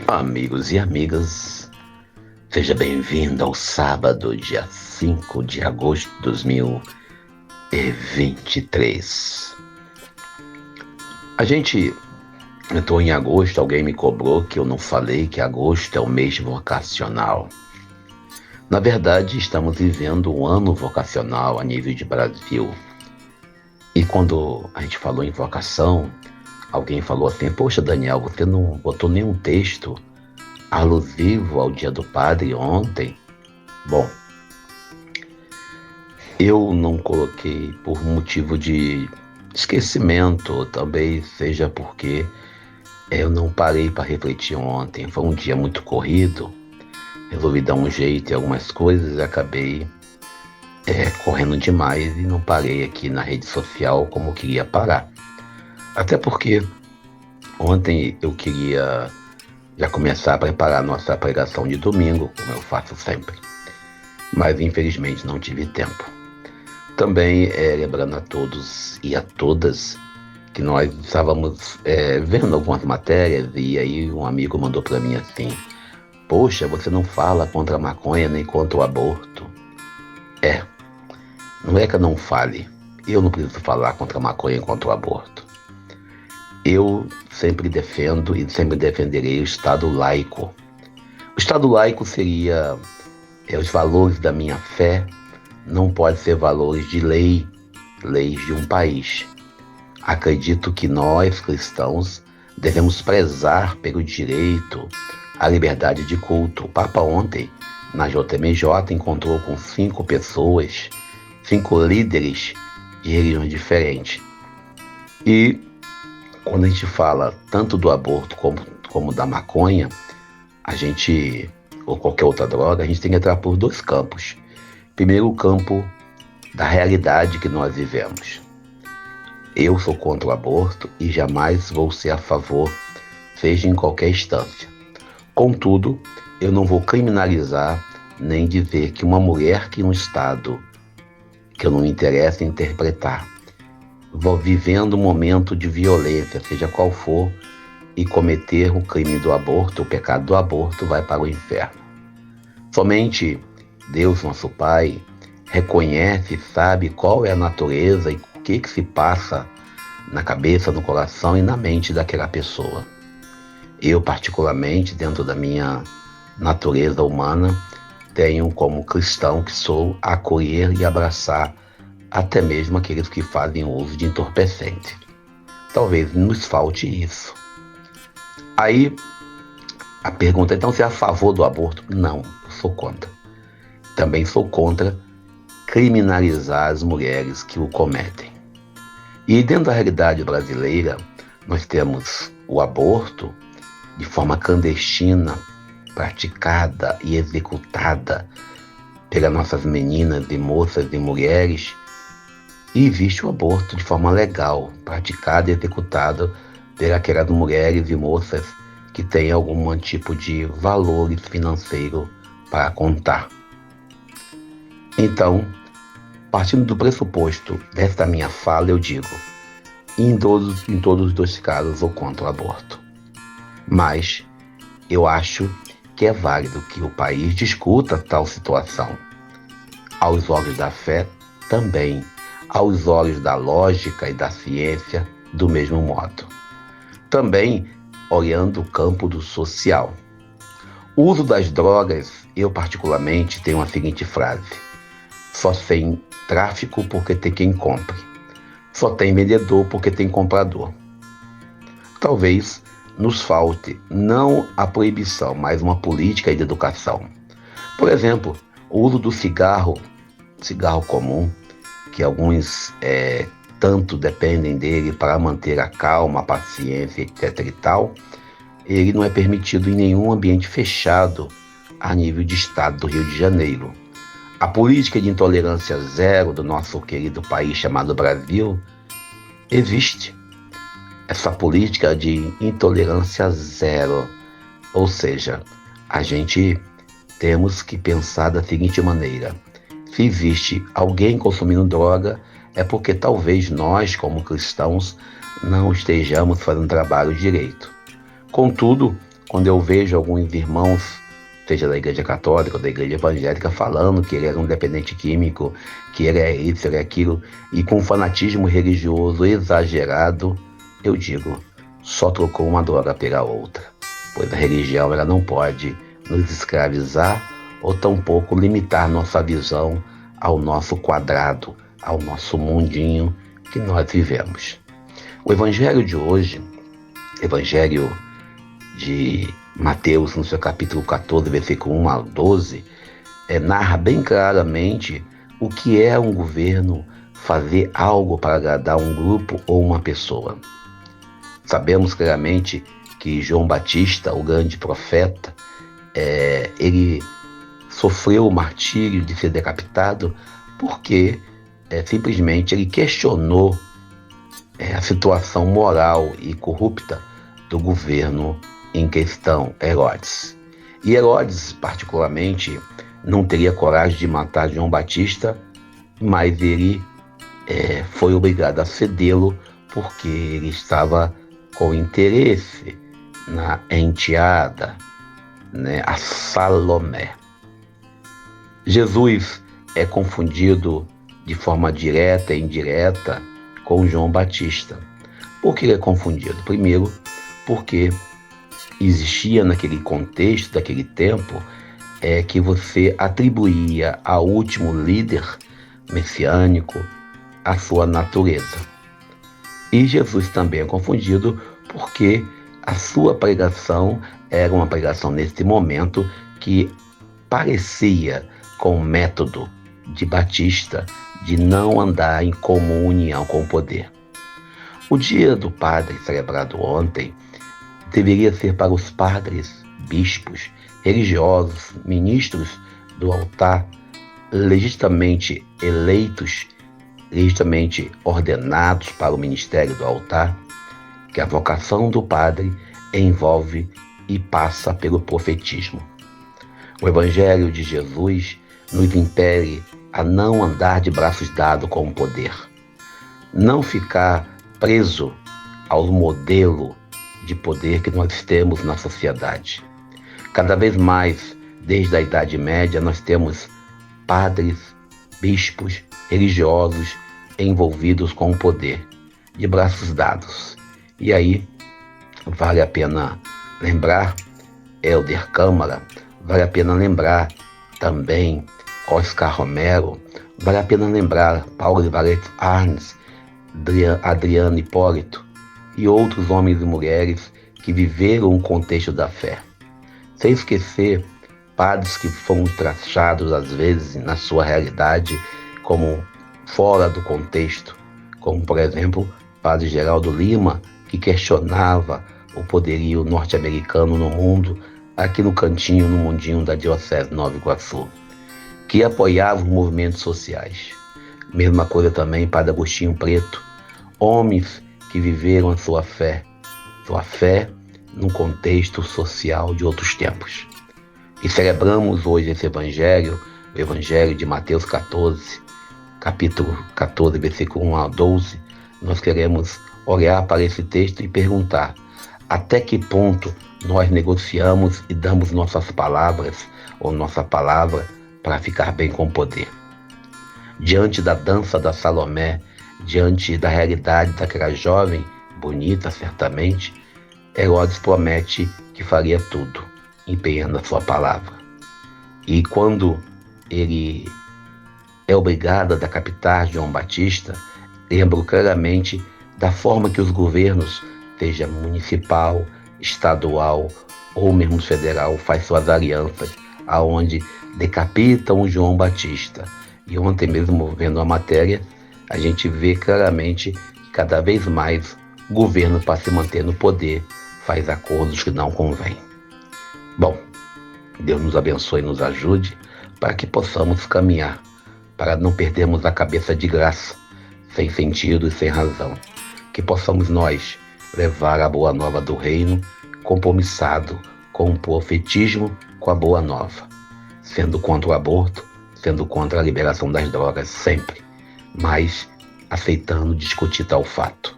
Amigos e amigas, seja bem-vindo ao sábado, dia 5 de agosto de 2023. A gente entrou em agosto, alguém me cobrou que eu não falei que agosto é o mês vocacional. Na verdade, estamos vivendo um ano vocacional a nível de Brasil. E quando a gente falou em vocação, alguém falou assim: poxa, Daniel, você não botou nenhum texto alusivo ao Dia do Padre ontem? Bom, eu não coloquei por motivo de esquecimento, talvez seja porque eu não parei para refletir ontem. Foi um dia muito corrido, resolvi dar um jeito em algumas coisas e acabei correndo demais e não parei aqui na rede social como eu queria parar. Até porque ontem eu queria já começar a preparar nossa pregação de domingo, como eu faço sempre. Mas infelizmente não tive tempo. Também lembrando a todos e a todas que nós estávamos vendo algumas matérias e aí um amigo mandou para mim assim: poxa, você não fala contra a maconha nem contra o aborto. Não é que eu não fale, eu não preciso falar contra a maconha e contra o aborto. Eu sempre defendo e sempre defenderei o Estado laico. O Estado laico seria os valores da minha fé, não pode ser valores de lei, leis de um país. Acredito que nós, cristãos, devemos prezar pelo direito à liberdade de culto. O Papa ontem, na JMJ, encontrou com 5 pessoas, 5 líderes de religiões diferentes. E quando a gente fala tanto do aborto como da maconha, ou qualquer outra droga, a gente tem que entrar por 2 campos. Primeiro, o campo da realidade que nós vivemos. Eu sou contra o aborto e jamais vou ser a favor, seja em qualquer instância. Contudo, eu não vou criminalizar nem dizer que uma mulher que um Estado que eu não me interessa interpretar, vivendo um momento de violência, seja qual for, e cometer o crime do aborto, o pecado do aborto, vai para o inferno. Somente Deus, nosso Pai, reconhece e sabe qual é a natureza e o que se passa na cabeça, no coração e na mente daquela pessoa. Eu, particularmente, dentro da minha natureza humana, tenho como cristão que sou acolher e abraçar até mesmo aqueles que fazem uso de entorpecente. Talvez nos falte isso. Aí, a pergunta, então, você é a favor do aborto? Não, eu sou contra. Também sou contra criminalizar as mulheres que o cometem. E dentro da realidade brasileira, nós temos o aborto de forma clandestina, praticada e executada pelas nossas meninas e moças e mulheres, e existe o aborto de forma legal, praticado e executado por aquelas mulheres e moças que têm algum tipo de valores financeiro para contar. Então, partindo do pressuposto desta minha fala, eu digo: em todos os 2 casos, sou contra o aborto. Mas eu acho que é válido que o país discuta tal situação. Aos olhos da fé, também. Aos olhos da lógica e da ciência, do mesmo modo. Também olhando o campo do social. O uso das drogas, eu particularmente tenho a seguinte frase: só tem tráfico porque tem quem compre. Só tem vendedor porque tem comprador. Talvez nos falte não a proibição, mas uma política de educação. Por exemplo, o uso do cigarro comum, que alguns tanto dependem dele para manter a calma, a paciência, etc. e tal, ele não é permitido em nenhum ambiente fechado a nível de estado do Rio de Janeiro. A política de intolerância zero do nosso querido país chamado Brasil existe. Essa política de intolerância zero, ou seja, a gente temos que pensar da seguinte maneira: se existe alguém consumindo droga, é porque talvez nós, como cristãos, não estejamos fazendo trabalho direito. Contudo, quando eu vejo alguns irmãos, seja da igreja católica ou da igreja evangélica, falando que ele era um dependente químico, que ele é isso, ele é aquilo, e com fanatismo religioso exagerado, eu digo, só trocou uma droga pela outra, pois a religião ela não pode nos escravizar ou tampouco limitar nossa visão ao nosso quadrado, ao nosso mundinho que nós vivemos. O evangelho de hoje, evangelho de Mateus, no seu capítulo 14, versículo 1 a 12, narra bem claramente o que é um governo fazer algo para agradar um grupo ou uma pessoa. Sabemos claramente que João Batista, o grande profeta, ele sofreu o martírio de ser decapitado porque simplesmente ele questionou a situação moral e corrupta do governo em questão, Herodes. E Herodes, particularmente, não teria coragem de matar João Batista, mas ele foi obrigado a cedê-lo porque ele estava com interesse na enteada, a Salomé. Jesus é confundido de forma direta e indireta com João Batista. Por que ele é confundido? Primeiro, porque existia naquele contexto, daquele tempo, que você atribuía ao último líder messiânico a sua natureza. E Jesus também é confundido porque a sua pregação era uma pregação nesse momento que parecia com o método de Batista de não andar em comunhão com o poder. O Dia do Padre, celebrado ontem, deveria ser para os padres, bispos, religiosos, ministros do altar, legitimamente eleitos, legitimamente ordenados para o ministério do altar, que a vocação do padre envolve e passa pelo profetismo. O Evangelho de Jesus nos impele a não andar de braços dados com o poder, não ficar preso ao modelo de poder que nós temos na sociedade. Cada vez mais, desde a Idade Média, nós temos padres, bispos, religiosos envolvidos com o poder, de braços dados. E aí, vale a pena lembrar Helder Câmara, vale a pena lembrar também Oscar Romero, vale a pena lembrar Paulo Ivaret Arns, Adriano Hipólito e outros homens e mulheres que viveram o contexto da fé. Sem esquecer padres que foram traçados às vezes na sua realidade como fora do contexto, como por exemplo Padre Geraldo Lima, que questionava o poderio norte-americano no mundo, aqui no cantinho, no mundinho da Diocese de Nova Iguaçu, que apoiava os movimentos sociais. Mesma coisa também Padre Agostinho Preto, homens que viveram a sua fé num contexto social de outros tempos. E celebramos hoje esse evangelho, o evangelho de Mateus 14, capítulo 14, versículo 1 a 12, nós queremos olhar para esse texto e perguntar até que ponto nós negociamos e damos nossas palavras ou nossa palavra para ficar bem com o poder. Diante da dança da Salomé, diante da realidade daquela jovem, bonita certamente, Herodes promete que faria tudo, empenhando a sua palavra. E quando ele é obrigado a decapitar João Batista, lembro claramente da forma que os governos, seja municipal, estadual ou mesmo federal, faz suas alianças, aonde decapitam João Batista. E ontem mesmo, vendo a matéria, a gente vê claramente que cada vez mais o governo, para se manter no poder, faz acordos que não convêm. Bom, Deus nos abençoe e nos ajude para que possamos caminhar, para não perdermos a cabeça de graça, sem sentido e sem razão. Que possamos nós levar a boa nova do reino, compromissado com o profetismo, com a boa nova, sendo contra o aborto, sendo contra a liberação das drogas sempre, mas aceitando discutir tal fato.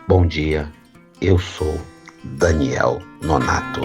Bom dia, eu sou Daniel Nonato.